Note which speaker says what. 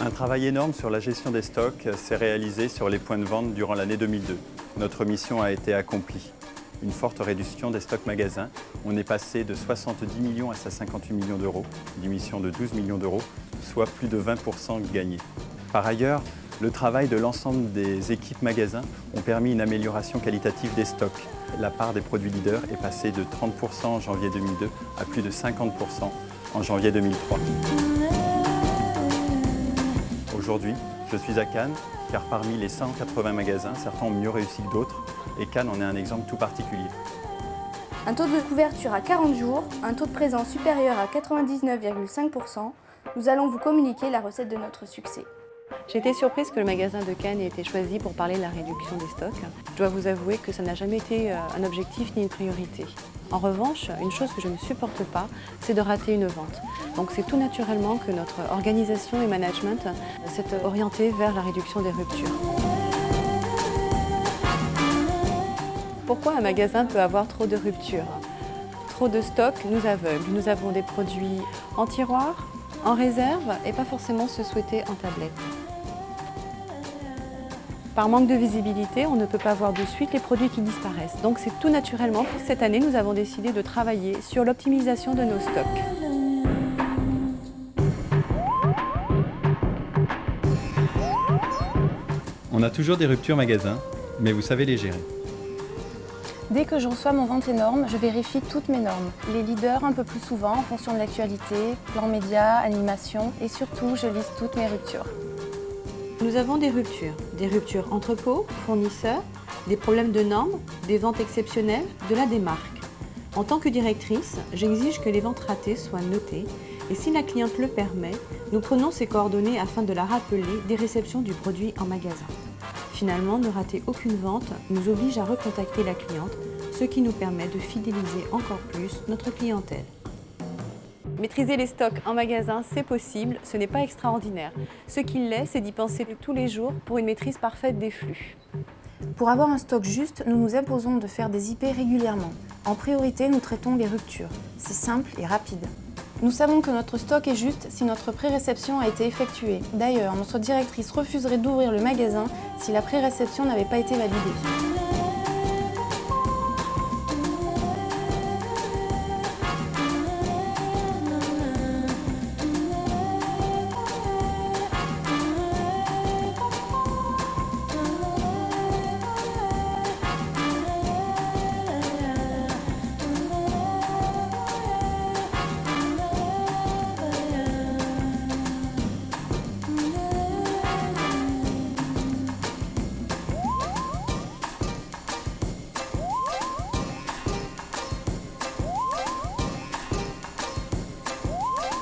Speaker 1: Un travail énorme sur la gestion des stocks s'est réalisé sur les points de vente durant l'année 2002. Notre mission a été accomplie. Une forte réduction des stocks magasins. On est passé de 70 millions à 58 millions d'euros, diminution de 12 millions d'euros, soit plus de 20% gagnés. Par ailleurs, le travail de l'ensemble des équipes magasins ont permis une amélioration qualitative des stocks. La part des produits leaders est passée de 30% en janvier 2002 à plus de 50% en janvier 2003. Aujourd'hui, je suis à Cannes, car parmi les 180 magasins, certains ont mieux réussi que d'autres, et Cannes en est un exemple tout particulier.
Speaker 2: Un taux de couverture à 40 jours, un taux de présence supérieur à 99,5%, nous allons vous communiquer la recette de notre succès.
Speaker 3: J'ai été surprise que le magasin de Cannes ait été choisi pour parler de la réduction des stocks. Je dois vous avouer que ça n'a jamais été un objectif ni une priorité. En revanche, une chose que je ne supporte pas, c'est de rater une vente. Donc c'est tout naturellement que notre organisation et management s'est orienté vers la réduction des ruptures. Pourquoi un magasin peut avoir trop de ruptures? Trop de stocks nous aveugle. Nous avons des produits en tiroir, en réserve et pas forcément se souhaiter en tablette. Par manque de visibilité, on ne peut pas voir de suite les produits qui disparaissent. Donc c'est tout naturellement que cette année, nous avons décidé de travailler sur l'optimisation de nos stocks.
Speaker 1: On a toujours des ruptures magasins, mais vous savez les gérer.
Speaker 4: Dès que je reçois mon vente énorme, je vérifie toutes mes normes. Les leaders un peu plus souvent en fonction de l'actualité, plan média, animation et surtout je liste toutes mes ruptures.
Speaker 3: Nous avons des ruptures entrepôts, fournisseurs, des problèmes de normes, des ventes exceptionnelles, de la démarque. En tant que directrice, j'exige que les ventes ratées soient notées et si la cliente le permet, nous prenons ses coordonnées afin de la rappeler des réceptions du produit en magasin. Finalement, ne rater aucune vente nous oblige à recontacter la cliente, ce qui nous permet de fidéliser encore plus notre clientèle. Maîtriser les stocks en magasin, c'est possible, ce n'est pas extraordinaire. Ce qu'il l'est, c'est d'y penser tous les jours pour une maîtrise parfaite des flux.
Speaker 4: Pour avoir un stock juste, nous nous imposons de faire des IP régulièrement. En priorité, nous traitons les ruptures. C'est simple et rapide. Nous savons que notre stock est juste si notre pré-réception a été effectuée. D'ailleurs, notre directrice refuserait d'ouvrir le magasin si la pré-réception n'avait pas été validée.